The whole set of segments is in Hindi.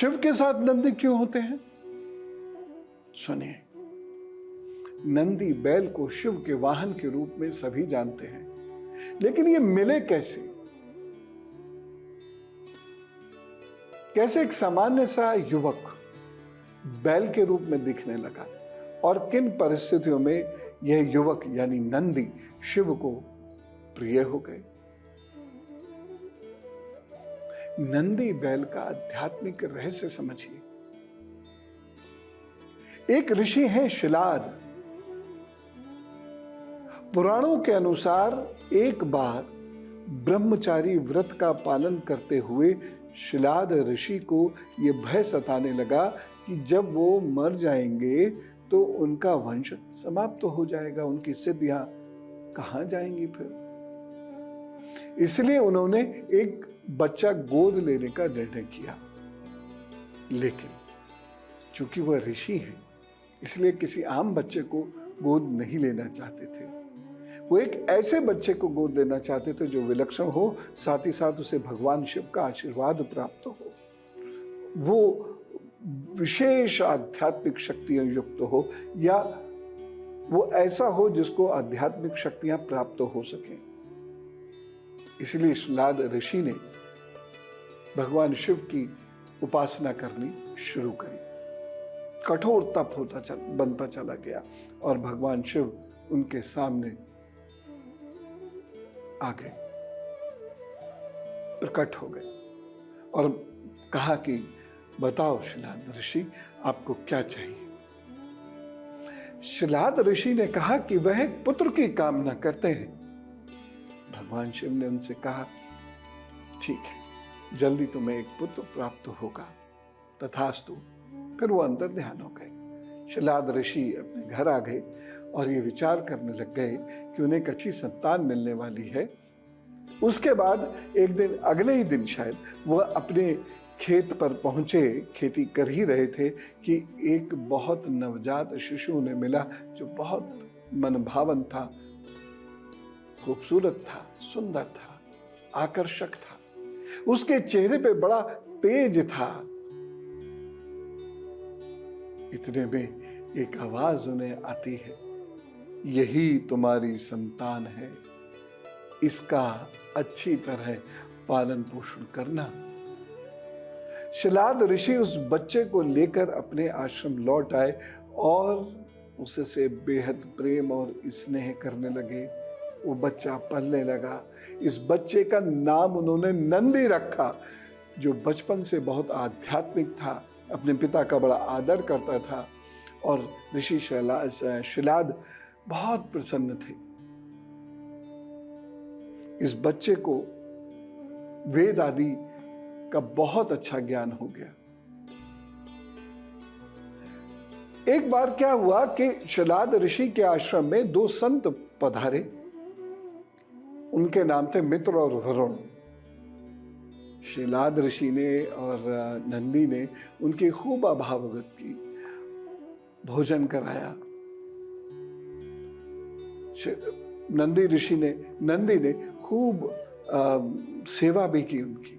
शिव के साथ नंदी क्यों होते हैं? सुनिए, नंदी बैल को शिव के वाहन के रूप में सभी जानते हैं, लेकिन ये मिले कैसे? कैसे एक सामान्य सा युवक बैल के रूप में दिखने लगा और किन परिस्थितियों में यह युवक यानी नंदी शिव को प्रिय हो गए? नंदी बैल का आध्यात्मिक रहस्य समझिए। एक ऋषि है शिलाद। पुराणों के अनुसार एक बार ब्रह्मचारी व्रत का पालन करते हुए शिलाद ऋषि को यह भय सताने लगा कि जब वो मर जाएंगे तो उनका वंश समाप्त हो जाएगा, उनकी सिद्धियां कहां जाएंगी फिर। इसलिए उन्होंने एक बच्चा गोद लेने का निर्णय किया, लेकिन चूंकि वह ऋषि है इसलिए किसी आम बच्चे को गोद नहीं लेना चाहते थे। वो एक ऐसे बच्चे को गोद लेना चाहते थे जो विलक्षण हो, साथ ही साथ उसे भगवान शिव का आशीर्वाद प्राप्त हो, वो विशेष आध्यात्मिक शक्तियां युक्त हो, या वो ऐसा हो जिसको आध्यात्मिक शक्तियां प्राप्त हो सकें। इसलिए शिलाद ऋषि ने भगवान शिव की उपासना करनी शुरू करी। कठोर तप बनता चला गया और भगवान शिव उनके सामने आ गए, प्रकट हो गए और कहा कि बताओ शिलाद ऋषि, आपको क्या चाहिए? शिलाद ऋषि ने कहा कि वह एक पुत्र की कामना करते हैं। भगवान शिव ने उनसे कहा, ठीक है, जल्दी तुम्हें एक पुत्र प्राप्त होगा, तथास्तु। फिर वो अंतर ध्यान हो गए। शिलाद ऋषि अपने घर आ गए और ये विचार करने लग गए कि उन्हें एक अच्छी संतान मिलने वाली है। उसके बाद एक दिन, अगले ही दिन शायद, वह अपने खेत पर पहुंचे, खेती कर ही रहे थे कि एक बहुत नवजात शिशु उन्हें मिला जो बहुत मनभावन था, खूबसूरत था, सुंदर था, आकर्षक था। उसके चेहरे पे बड़ा तेज था। इतने में एक आवाज उन्हें आती है, यही तुम्हारी संतान है, इसका अच्छी तरह पालन पोषण करना। शिलाद ऋषि उस बच्चे को लेकर अपने आश्रम लौट आए और उससे बेहद प्रेम और स्नेह करने लगे। वो बच्चा पलने लगा। इस बच्चे का नाम उन्होंने नंदी रखा, जो बचपन से बहुत आध्यात्मिक था, अपने पिता का बड़ा आदर करता था और ऋषि शिलाद बहुत प्रसन्न थे। इस बच्चे को वेद आदि का बहुत अच्छा ज्ञान हो गया। एक बार क्या हुआ कि शिलाद ऋषि के आश्रम में दो संत पधारे। उनके नाम थे मित्र और वरुण। शिलाद ऋषि ने और नंदी ने उनकी खूब अभावगत की, भोजन कराया। नंदी ने खूब सेवा भी की उनकी।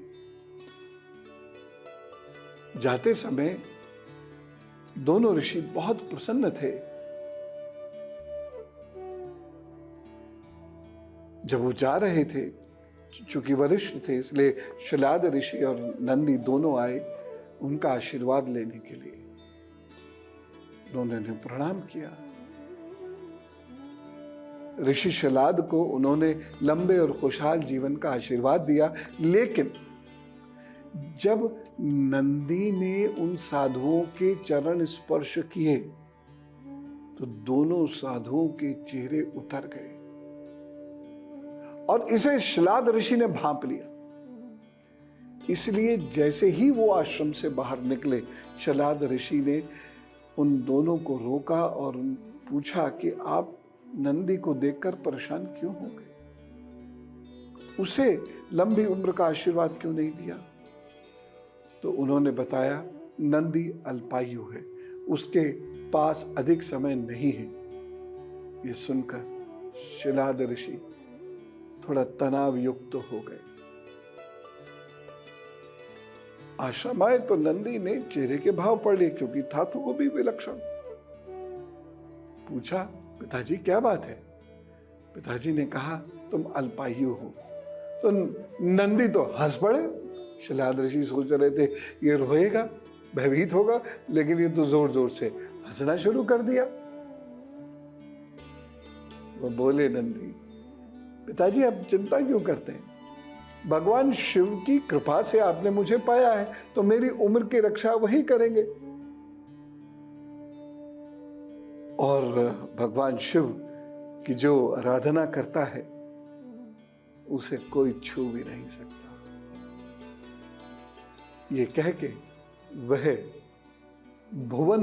जाते समय दोनों ऋषि बहुत प्रसन्न थे। जब वो जा रहे थे, चूंकि वरिष्ठ थे इसलिए शिलाद ऋषि और नंदी दोनों आए उनका आशीर्वाद लेने के लिए। उन्होंने प्रणाम किया। ऋषि शिलाद को उन्होंने लंबे और खुशहाल जीवन का आशीर्वाद दिया, लेकिन जब नंदी ने उन साधुओं के चरण स्पर्श किए तो दोनों साधुओं के चेहरे उतर गए और इसे शिलाद ऋषि ने भांप लिया। इसलिए जैसे ही वो आश्रम से बाहर निकले, शिलाद ऋषि ने उन दोनों को रोका और पूछा कि आप नंदी को देखकर परेशान क्यों हो गए? उसे लंबी उम्र का आशीर्वाद क्यों नहीं दिया? तो उन्होंने बताया, नंदी अल्पायु है, उसके पास अधिक समय नहीं है। ये सुनकर शिलाद ऋषि थोड़ा तनाव युक्त हो गए। आश्रम आए तो नंदी ने चेहरे के भाव पढ़ लिए, क्योंकि था तो वो भी विलक्षण। पूछा, पिताजी क्या बात है? पिताजी ने कहा, तुम अल्पायु हो। तो नंदी तो हंस पड़े। शलाद ऋषि सोच रहे थे ये रोएगा, भयभीत होगा, लेकिन ये तो जोर जोर से हंसना शुरू कर दिया। वो बोले, नंदी, पिताजी आप चिंता क्यों करते हैं? भगवान शिव की कृपा से आपने मुझे पाया है, तो मेरी उम्र की रक्षा वही करेंगे। और भगवान शिव की जो आराधना करता है उसे कोई छू भी नहीं सकता। ये कह के वह भुवन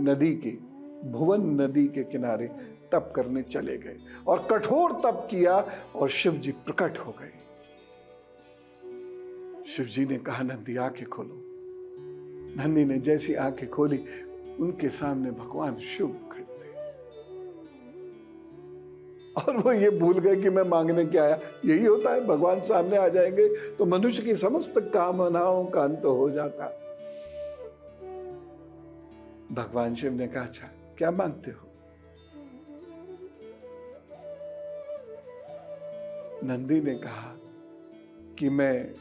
नदी के किनारे तप करने चले गए और कठोर तप किया और शिव जी प्रकट हो गए। शिव जी ने कहा, नंदी आंखें खोलो। नंदी ने जैसी आंखें खोली, उनके सामने भगवान शिव खड़े थे। और वो ये भूल गए कि मैं मांगने क्या आया। यही होता है, भगवान सामने आ जाएंगे तो मनुष्य की समस्त कामनाओं का अंत हो जाता। भगवान शिव ने कहा, अच्छा क्या मांगते हो? नंदी ने कहा कि मैं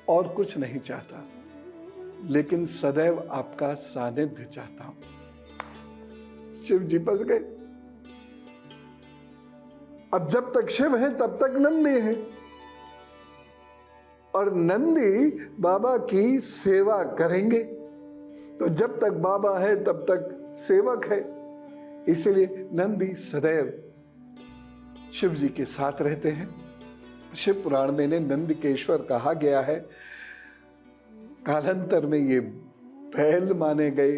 और कुछ नहीं चाहता, लेकिन सदैव आपका सानिध्य चाहता हूं। शिव जी फंस गए। अब जब तक शिव है तब तक नंदी है, और नंदी बाबा की सेवा करेंगे, तो जब तक बाबा है तब तक सेवक है। इसलिए नंदी सदैव शिव जी के साथ रहते हैं। शिव पुराण में इन्हें नंदकेश्वर कहा गया है। कालांतर में ये बैल माने गए।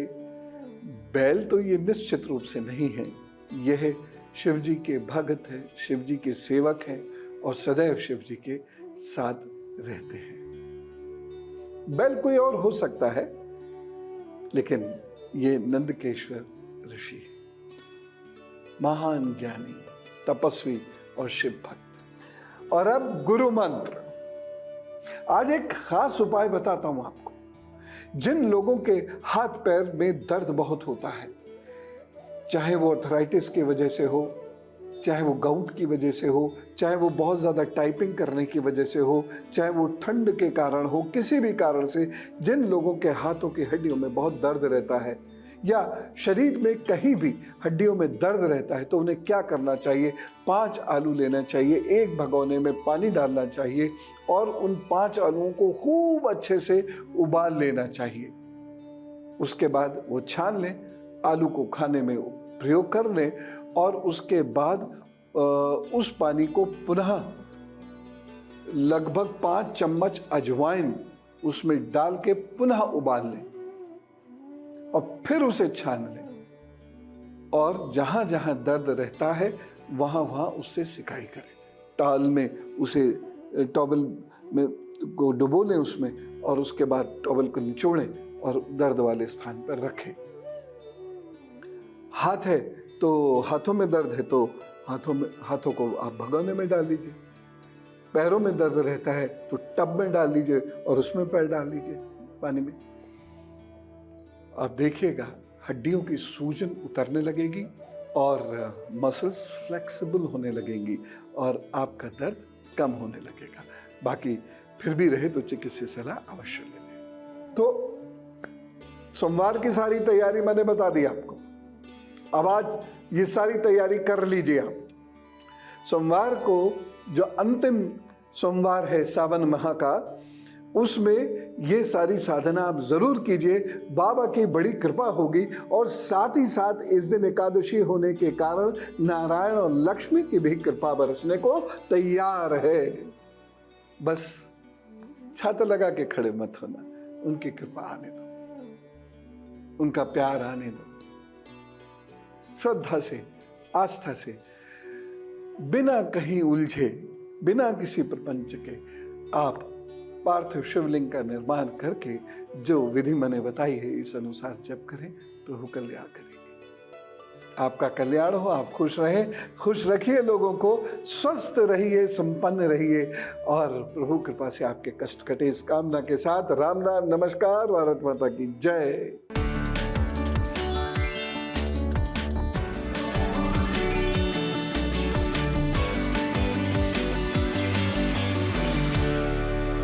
बैल तो ये निश्चित रूप से नहीं है, यह शिव जी के भक्त हैं, शिव जी के सेवक हैं और सदैव शिव जी के साथ रहते हैं। बैल कोई और हो सकता है, लेकिन ये नंदकेश्वर ऋषि है, महान ज्ञानी, तपस्वी और शिव भक्त। और अब गुरु मंत्र। आज एक खास उपाय बताता हूं आपको। जिन लोगों के हाथ पैर में दर्द बहुत होता है, चाहे वो अर्थराइटिस की वजह से हो, चाहे वो गाउट की वजह से हो, चाहे वो बहुत ज़्यादा टाइपिंग करने की वजह से हो, चाहे वो ठंड के कारण हो, किसी भी कारण से जिन लोगों के हाथों की हड्डियों में बहुत दर्द रहता है या शरीर में कहीं भी हड्डियों में दर्द रहता है, तो उन्हें क्या करना चाहिए? 5 आलू लेना चाहिए, एक भगोने में पानी डालना चाहिए और उन 5 आलूओं को खूब अच्छे से उबाल लेना चाहिए। उसके बाद वो छान लें, आलू को खाने में प्रयोग कर लें और उसके बाद उस पानी को पुनः लगभग 5 चम्मच अजवाइन उसमें डाल के पुनः उबाल लें और फिर उसे छान लें और जहां जहां दर्द रहता है वहां वहां उससे सिकाई करें। टॉवल में उसे टॉवल में को डुबो लें उसमें और उसके बाद टॉवल को निचोड़ें और दर्द वाले स्थान पर रखें। हाथ है तो हाथों में दर्द है तो हाथों को आप भगोने में डाल लीजिए। पैरों में दर्द रहता है तो टब में डाल लीजिए और उसमें पैर डाल लीजिए पानी में। आप देखिएगा हड्डियों की सूजन उतरने लगेगी और मसल्स फ्लेक्सिबल होने लगेंगी और आपका दर्द कम होने लगेगा। बाकी फिर भी रहे तो चिकित्सीय सलाह अवश्य लें। तो सोमवार की सारी तैयारी मैंने बता दी आपको। अब आज ये सारी तैयारी कर लीजिए आप। सोमवार को जो अंतिम सोमवार है सावन माह का, उसमें ये सारी साधना आप जरूर कीजिए। बाबा की बड़ी कृपा होगी और साथ ही साथ इस दिन एकादशी होने के कारण नारायण और लक्ष्मी की भी कृपा बरसने को तैयार है। बस छाता लगा के खड़े मत होना, उनकी कृपा आने दो, उनका प्यार आने दो। श्रद्धा से, आस्था से, बिना कहीं उलझे, बिना किसी प्रपंच के आप पार्थिव शिवलिंग का निर्माण करके जो विधि मैंने बताई है इस अनुसार जप करें, प्रभु कल्याण करेंगे। आपका कल्याण हो, आप खुश रहें, खुश रखिए लोगों को, स्वस्थ रहिए, संपन्न रहिए और प्रभु कृपा से आपके कष्ट कटे, इस कामना के साथ राम राम, नमस्कार, भारत माता की जय।